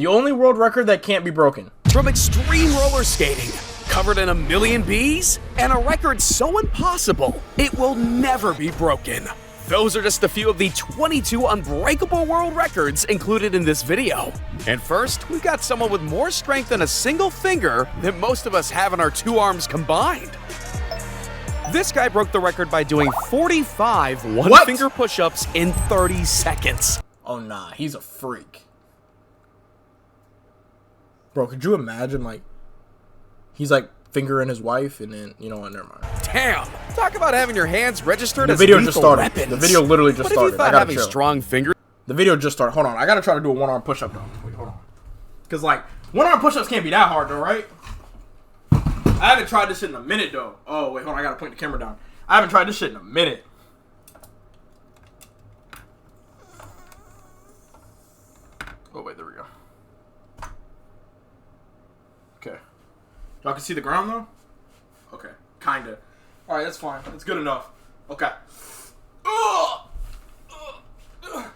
The only world record that can't be broken. From extreme roller skating, covered in a million bees, and a record so impossible, it will never be broken. Those are just a few of the 22 unbreakable world records included in this video. And first, we've got someone with more strength in a single finger than most of us have in our 2 arms combined. This guy broke the record by doing 45 one-finger push-ups in 30 seconds. Oh nah, he's a freak. Bro, could you imagine, like, he's like fingering his wife and then, you know what, never mind. Damn! Talk about having your hands registered as The video lethal just started. weapons. The video literally just started. What if you thought having strong fingers? The video just started. Hold on, I gotta try to do a one-arm push-up though. Wait, hold on. Cause like, one-arm push-ups can't be that hard though, right? I haven't tried this shit in a minute though. Oh, wait, hold on, I gotta point the camera down. I haven't tried this shit in a minute. Oh, wait, there we go. Okay. Y'all can see the ground though? Okay, kinda. Alright, that's fine. That's good enough. Okay. Oh, I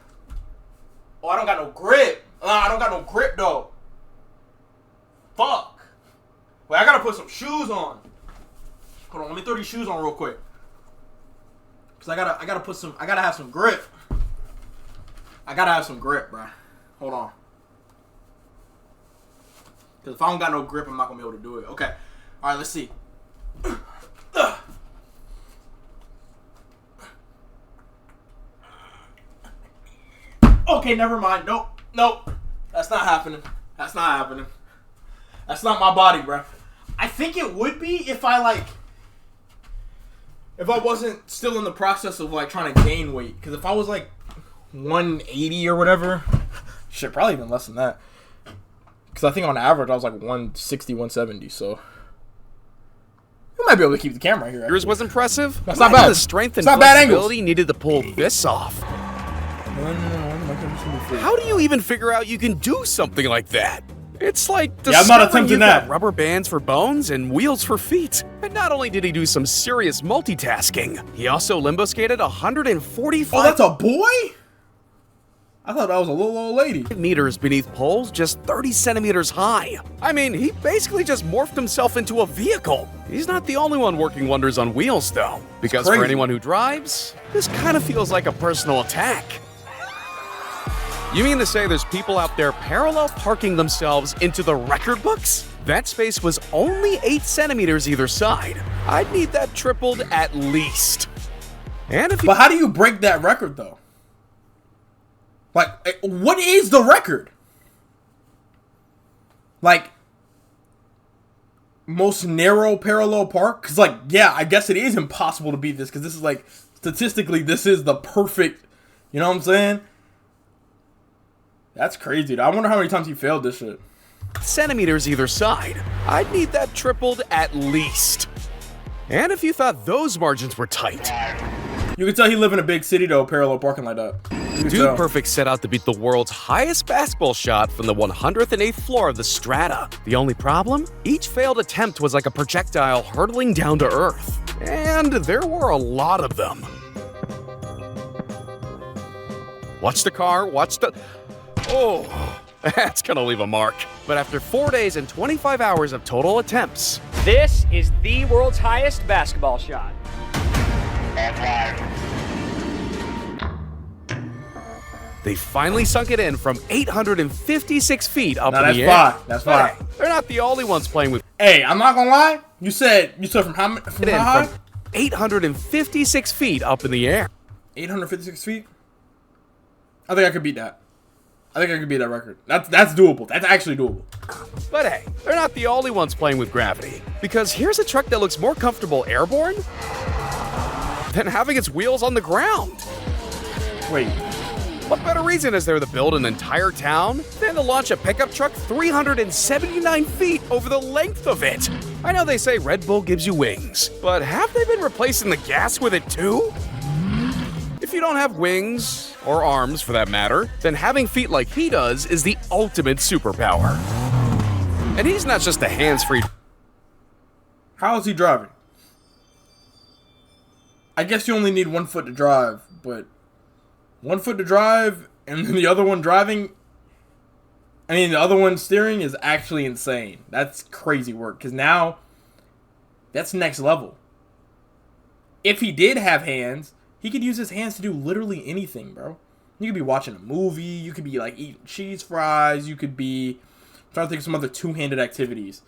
don't got no grip. I don't got no grip though. Fuck. Wait, I gotta put some shoes on. Hold on, let me throw these shoes on real quick. Cause I gotta have some grip. I gotta have some grip, bruh. Hold on. Cause if I don't got no grip, I'm not gonna be able to do it. Okay. Alright, let's see. Okay, never mind. Nope. That's not happening. That's not happening. That's not my body, bro. I think it would be if I wasn't still in the process of like trying to gain weight. Because if I was like 180 or whatever, shit, probably even less than that. Because I think on average I was like 160, 170. So we might be able to keep the camera here. Yours was impressive. That's not bad. The strength and not bad flexibility needed to pull this off. How do you even figure out you can do something like that? It's like I'm not attempting that. Rubber bands for bones and wheels for feet. And not only did he do some serious multitasking, he also limbo skated 145 Oh, that's a boy? I thought that was a little old lady. meters beneath poles just 30 centimeters high. I mean, he basically just morphed himself into a vehicle. He's not the only one working wonders on wheels, though. Because for anyone who drives, this kind of feels like a personal attack. You mean to say there's people out there parallel parking themselves into the record books? That space was only 8 centimeters either side. I'd need that tripled at least. And if But how do you break that record, though? Like, what is the record? Like, most narrow parallel park? Because, like, yeah, I guess it is impossible to beat this. Because this is, like, statistically, this is the perfect, you know what I'm saying? That's crazy, dude. I wonder how many times he failed this shit. Centimeters either side. I'd need that tripled at least. And if you thought those margins were tight. You can tell he live in a big city, though, parallel parking like that. Dude Perfect set out to beat the world's highest basketball shot from the 108th floor of the Strata. The only problem? Each failed attempt was like a projectile hurtling down to Earth. And there were a lot of them. Watch the car, watch the... Oh, that's gonna leave a mark. But after 4 days and 25 hours of total attempts... This is the world's highest basketball shot. They finally sunk it in from 856 feet up in the air. That's fine. Hey, they're not the only ones playing with... Hey, I'm not gonna lie. You said from how high? From 856 feet up in the air. 856 feet? I think I could beat that. I think I could beat that record. That's doable. That's actually doable. But hey, they're not the only ones playing with gravity. Because here's a truck that looks more comfortable airborne than having its wheels on the ground. Wait. What better reason is there to build an entire town than to launch a pickup truck 379 feet over the length of it? I know they say Red Bull gives you wings, but have they been replacing the gas with it too? If you don't have wings, or arms for that matter, then having feet like he does is the ultimate superpower. And he's not just a hands-free... How is he driving? I guess you only need 1 foot to drive, but 1 foot to drive and then the other one driving, I mean, the other one steering is actually insane. That's crazy work. Because now, that's next level. If he did have hands, he could use his hands to do literally anything, bro. You could be watching a movie. You could be, like, eating cheese fries. You could be trying to think of some other two-handed activities.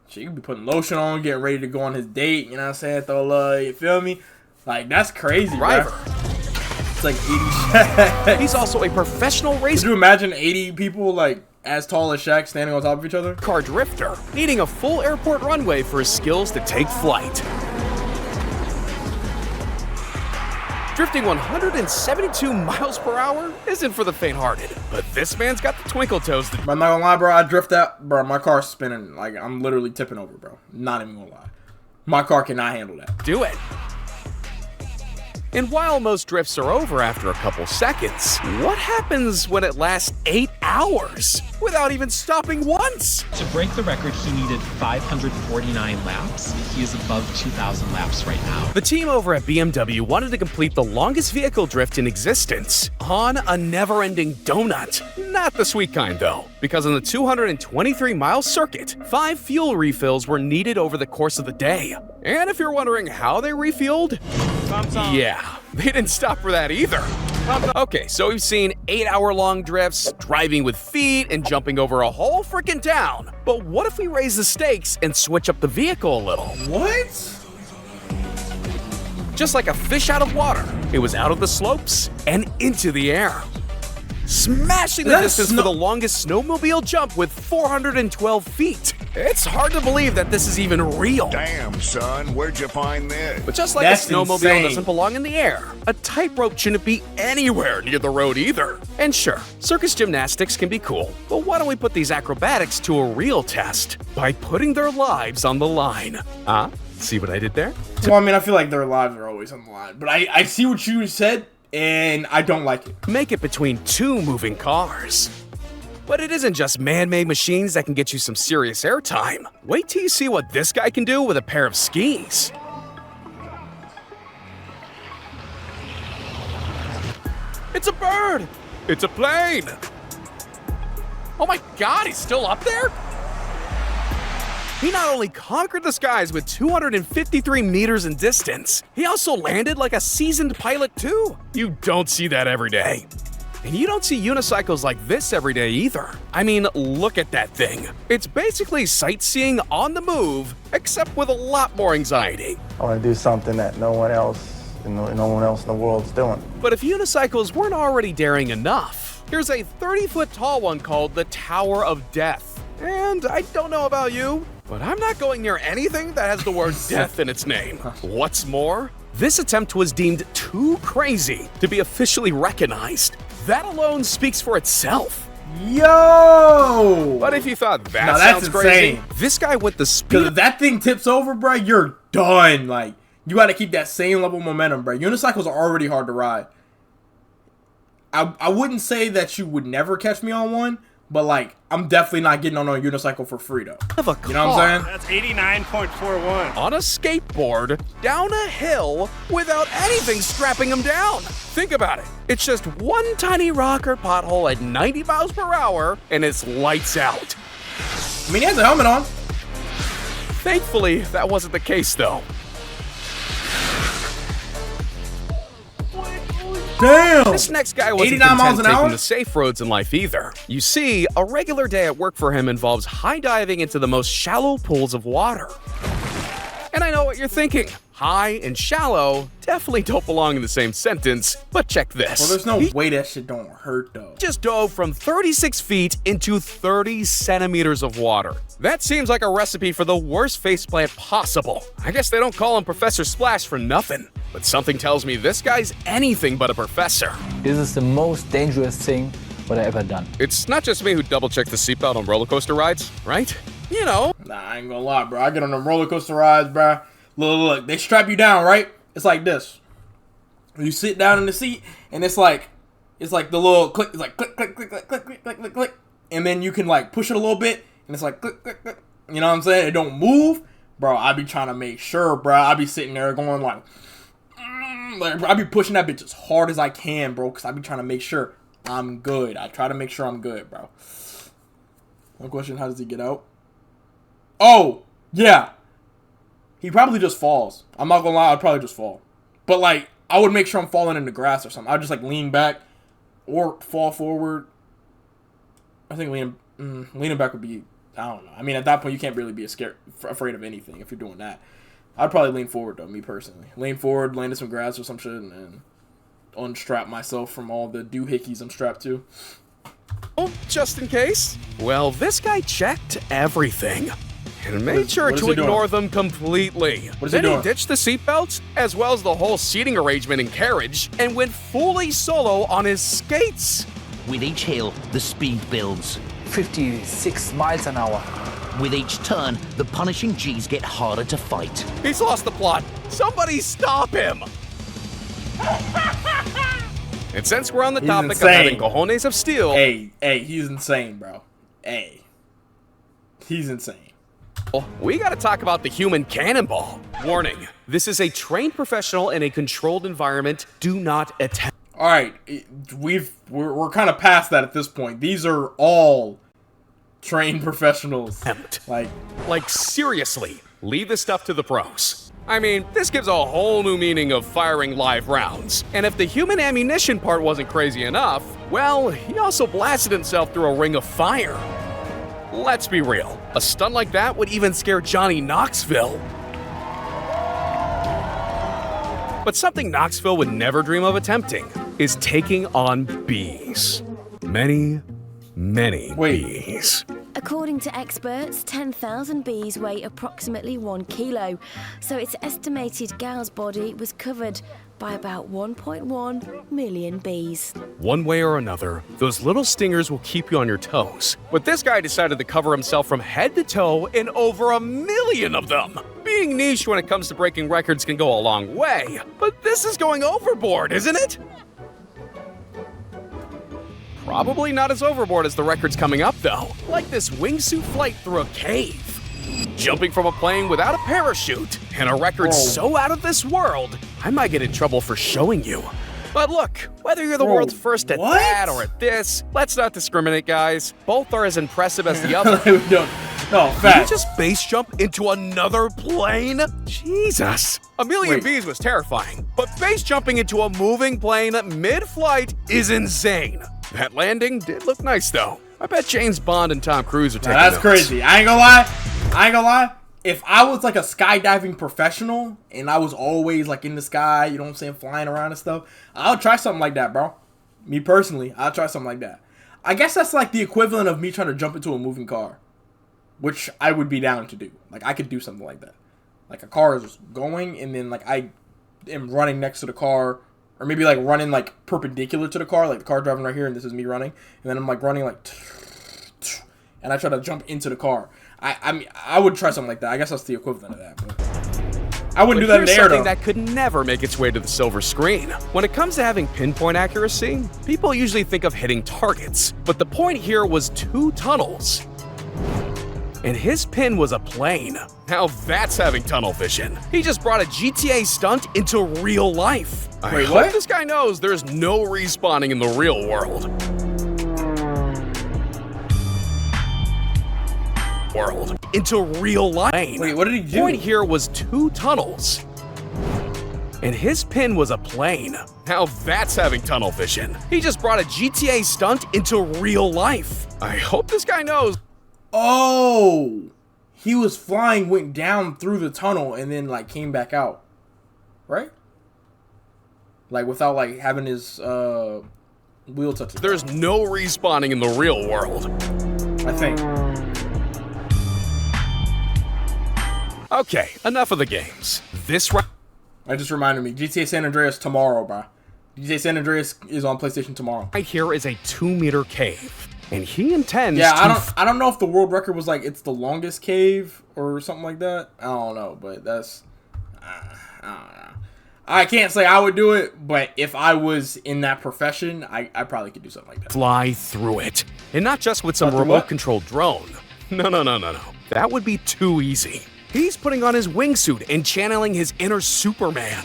Shit, you could be putting lotion on, getting ready to go on his date. You know what I'm saying? You feel me? Like, that's crazy, Driver. bro. It's like 80 Shaq. He's also a professional racer. Could you imagine 80 people, like, as tall as Shaq standing on top of each other? Car drifter, needing a full airport runway for his skills to take flight. Drifting 172 miles per hour isn't for the faint-hearted, but this man's got the twinkle toes. But I'm not gonna lie, bro, I drift out, bro, my car's spinning, like, I'm literally tipping over, bro. Not even gonna lie. My car cannot handle that. Do it. And while most drifts are over after a couple seconds, what happens when it lasts 8 hours without even stopping once? To break the record, he needed 549 laps. He is above 2,000 laps right now. The team over at BMW wanted to complete the longest vehicle drift in existence on a never-ending donut. Not the sweet kind, though, because on the 223-mile circuit, 5 fuel refills were needed over the course of the day. And if you're wondering how they refueled, yeah, they didn't stop for that either. Okay, so we've seen 8-hour-long drifts, driving with feet, and jumping over a whole freaking town. But what if we raise the stakes and switch up the vehicle a little? What? Just like a fish out of water, it was out of the slopes and into the air, smashing the distance for the longest snowmobile jump with 412 feet. It's hard to believe that this is even real. Damn, son, where'd you find this? But just like That's a snowmobile insane. doesn't belong in the air, a tightrope shouldn't be anywhere near the road either. And sure, circus gymnastics can be cool, but why don't we put these acrobatics to a real test by putting their lives on the line? See what I did there? Well, I mean, I feel like their lives are always on the line. But I see what you said, and I don't like it. Make it between 2 moving cars. But it isn't just man-made machines that can get you some serious airtime. Wait till you see what this guy can do with a pair of skis. It's a bird! It's a plane! Oh my god, he's still up there? He not only conquered the skies with 253 meters in distance, he also landed like a seasoned pilot too. You don't see that every day. And you don't see unicycles like this every day either. I mean, look at that thing. It's basically sightseeing on the move, except with a lot more anxiety. I want to do something that no one else in the world's doing. But if unicycles weren't already daring enough, here's a 30-foot tall one called the Tower of Death. And I don't know about you, but I'm not going near anything that has the word death in its name. What's more, this attempt was deemed too crazy to be officially recognized. That alone speaks for itself. Yo! But if you thought that Now, that's sounds crazy, insane. this guy went the speed. Because if that thing tips over, bro, you're done. Like, you got to keep that same level of momentum, bro. Unicycles are already hard to ride. I wouldn't say that you would never catch me on one, but, like, I'm definitely not getting on a unicycle for free, though. Of a car. You know what I'm saying? That's 89.41. On a skateboard, down a hill, without anything strapping him down. Think about it. It's just one tiny rock or pothole at 90 miles per hour, and it's lights out. I mean, he has a helmet on. Thankfully, that wasn't the case, though. Damn! This next guy wasn't 89 miles content an taking hour? the safe roads in life either. You see, a regular day at work for him involves high diving into the most shallow pools of water. And I know what you're thinking. High and shallow definitely don't belong in the same sentence, but check this. Well, there's no way that shit don't hurt, though. Just dove from 36 feet into 30 centimeters of water. That seems like a recipe for the worst faceplant possible. I guess they don't call him Professor Splash for nothing. But something tells me this guy's anything but a professor. This is the most dangerous thing what I ever done. It's not just me who double-checked the seatbelt on roller coaster rides, right? You know. Nah, I ain't gonna lie, bro. I get on them roller coaster rides, bro. Look, they strap you down, right? It's like this. You sit down in the seat, and it's like the little click. It's like click, click, click, click, click, click, click, click, click, and then you can like push it a little bit, and it's like click, click, click. You know what I'm saying? It don't move, bro. I be trying to make sure, bro. I be sitting there going like I be pushing that bitch as hard as I can, bro, because I be trying to make sure I'm good. I try to make sure I'm good, bro. One question, how does he get out? Oh, yeah. He probably just falls. I'm not gonna lie, I'd probably just fall. But, like, I would make sure I'm falling in the grass or something. I'd just, like, lean back or fall forward. I think leaning back would be, I don't know. I mean, at that point, you can't really be afraid of anything if you're doing that. I'd probably lean forward, though, me personally. Lean forward, land in some grass or some shit, and unstrap myself from all the doohickeys I'm strapped to. Oh, just in case. Well, this guy checked everything and made sure to ignore them completely. What is he doing? Then he ditched the seatbelts, as well as the whole seating arrangement and carriage, and went fully solo on his skates. With each hill, the speed builds. 56 miles an hour. With each turn, the punishing G's get harder to fight. He's lost the plot. Somebody stop him! And since we're on the topic of having cojones of steel... Hey, he's insane, bro. Hey. He's insane. We gotta talk about the human cannonball. Warning, this is a trained professional in a controlled environment. Do not attempt. All right, we're kind of past that at this point. These are all trained professionals. Like seriously, leave this stuff to the pros. I mean, this gives a whole new meaning of firing live rounds. And if the human ammunition part wasn't crazy enough, well, he also blasted himself through a ring of fire. Let's be real, a stunt like that would even scare Johnny Knoxville. But something Knoxville would never dream of attempting is taking on bees. Many bees. According to experts, 10,000 bees weigh approximately 1 kilo, so it's estimated Gal's body was covered by about 1.1 million bees. One way or another, those little stingers will keep you on your toes. But this guy decided to cover himself from head to toe in over 1 million of them. Being niche when it comes to breaking records can go a long way, but this is going overboard, isn't it? Probably not as overboard as the records coming up, though. Like this wingsuit flight through a cave. Jumping from a plane without a parachute. And a record so out of this world, I might get in trouble for showing you. But look, whether you're the world's first at that or at this, let's not discriminate, guys. Both are as impressive as the other. No, facts. Did you just base jump into another plane? Jesus. 1 million bees was terrifying, but base jumping into a moving plane mid-flight is insane. That landing did look nice, though. I bet James Bond and Tom Cruise are taking That's notes. crazy. I ain't gonna lie. If I was like a skydiving professional and I was always like in the sky, you know what I'm saying, flying around and stuff, I'll try something like that, bro. Me personally, I'll try something like that. I guess that's like the equivalent of me trying to jump into a moving car, which I would be down to do. Like, I could do something like that. Like, a car is going and then like I am running next to the car, or maybe like running like perpendicular to the car, like the car driving right here and this is me running, and then I'm like running like, and I try to jump into the car. I mean, I would try something like that. I guess that's the equivalent of that. But I wouldn't do that in the air, something though. that could never make its way to the silver screen. When it comes to having pinpoint accuracy, people usually think of hitting targets, but the point here was 2 tunnels. And his pin was a plane. Now that's having tunnel vision. He just brought a GTA stunt into real life. I hope this guy knows there's no respawning in the real world. Into real life. Wait, what did he do? The point here was 2 tunnels. And his pin was a plane. Now that's having tunnel vision. He just brought a GTA stunt into real life. I hope this guy knows. Oh, he was flying, went down through the tunnel, and then like came back out, right? Like without like having his wheel touch. There's no respawning in the real world. I think. Okay, enough of the games. That just reminded me. GTA San Andreas tomorrow, bro. GTA San Andreas is on PlayStation tomorrow. Right here is a 2-meter cave, and he intends. Yeah, I don't know if the world record was like it's the longest cave or something like that. I don't know, but that's. I don't know. I can't say I would do it, but if I was in that profession, I probably could do something like that. Fly through it, and not just with some remote-controlled drone. No. That would be too easy. He's putting on his wingsuit and channeling his inner Superman.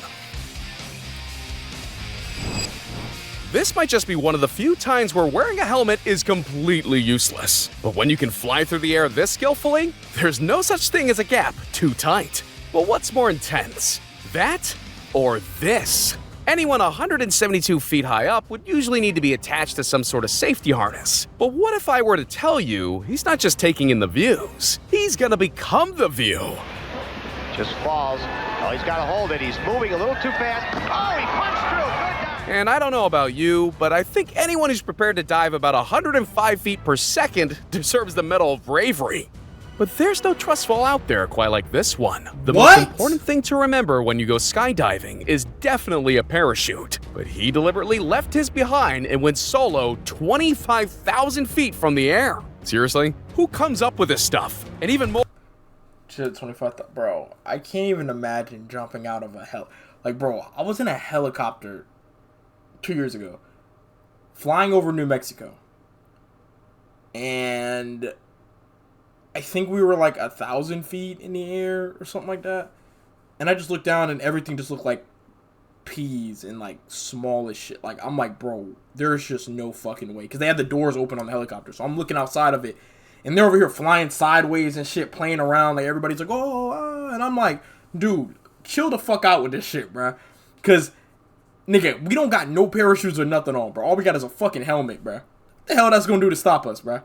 this might just be one of the few times where wearing a helmet is completely useless. But when you can fly through the air this skillfully, there's no such thing as a gap too tight. But what's more intense? That or this? Anyone 172 feet high up would usually need to be attached to some sort of safety harness. But what if I were to tell you he's not just taking in the views, he's gonna become the view? Just falls. Oh, he's got to hold it. He's moving a little too fast. Oh, he punched through. Good dive. And I don't know about you, but I think anyone who's prepared to dive about 105 feet per second deserves the Medal of Bravery. But there's no trust fall out there quite like this one. The most important thing to remember when you go skydiving is definitely a parachute. But he deliberately left his behind and went solo 25,000 feet from the air. Seriously? Who comes up with this stuff? And even more... Shit, 25, bro. I can't even imagine jumping out of a like, bro, I was in a helicopter 2 years ago, flying over New Mexico, and I think we were like 1,000 feet in the air or something like that. And I just looked down and everything just looked like peas and like small as shit. Like, I'm like, bro, there's just no fucking way, because they had the doors open on the helicopter, so I'm looking outside of it. And they're over here flying sideways and shit, playing around. Like, everybody's like, oh, and I'm like, dude, chill the fuck out with this shit, bro. Because, nigga, we don't got no parachutes or nothing on, bro. All we got is a fucking helmet, bro. What the hell that's gonna do to stop us, bro?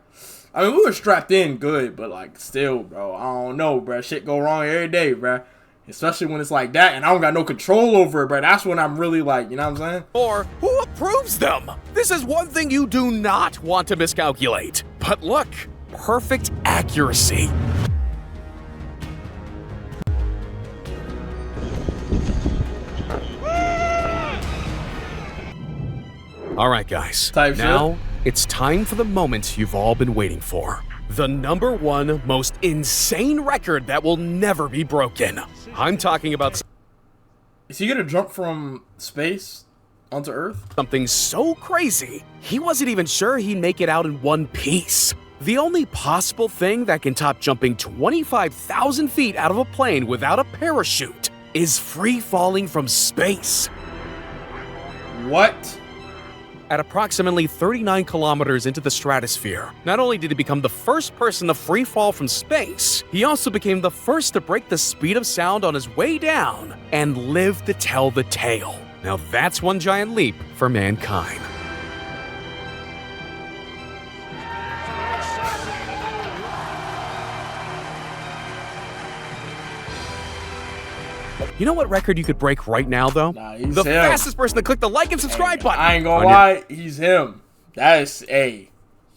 I mean, we were strapped in good, but, like, still, bro, I don't know, bro. Shit go wrong every day, bro. Especially when it's like that, and I don't got no control over it, bro. That's when I'm really like, you know what I'm saying? Or, who approves them? This is one thing you do not want to miscalculate. But look, perfect accuracy. All right, guys. Now, it's time for the moment you've all been waiting for. The #1 most insane record that will never be broken. I'm talking about... Is he gonna jump from space onto Earth? Something so crazy, he wasn't even sure he'd make it out in one piece. The only possible thing that can top jumping 25,000 feet out of a plane without a parachute is free falling from space. What? At approximately 39 kilometers into the stratosphere, not only did he become the first person to free fall from space, he also became the first to break the speed of sound on his way down and live to tell the tale. Now that's one giant leap for mankind. You know what record you could break right now, though? Nah, he's the him. fastest person to click the like and subscribe button. I ain't gonna lie, he's him. That is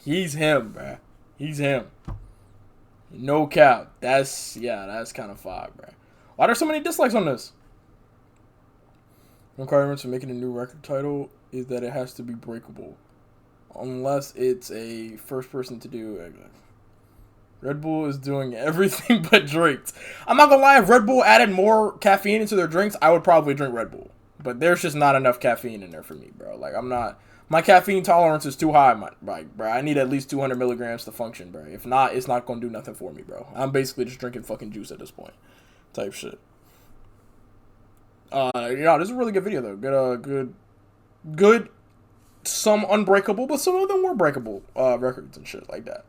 he's him, bruh. He's him. No cap. That's kind of fire, bruh. Why are there so many dislikes on this? Requirements for making a new record title is that it has to be breakable, unless it's a first person to do. Red Bull is doing everything but drinks. I'm not gonna lie, if Red Bull added more caffeine into their drinks, I would probably drink Red Bull. But there's just not enough caffeine in there for me, bro. Like, my caffeine tolerance is too high, bro. I need at least 200 milligrams to function, bro. If not, it's not gonna do nothing for me, bro. I'm basically just drinking fucking juice at this point. Type shit. Yeah, this is a really good video, though. Good. Some unbreakable, but some of them were breakable records and shit like that.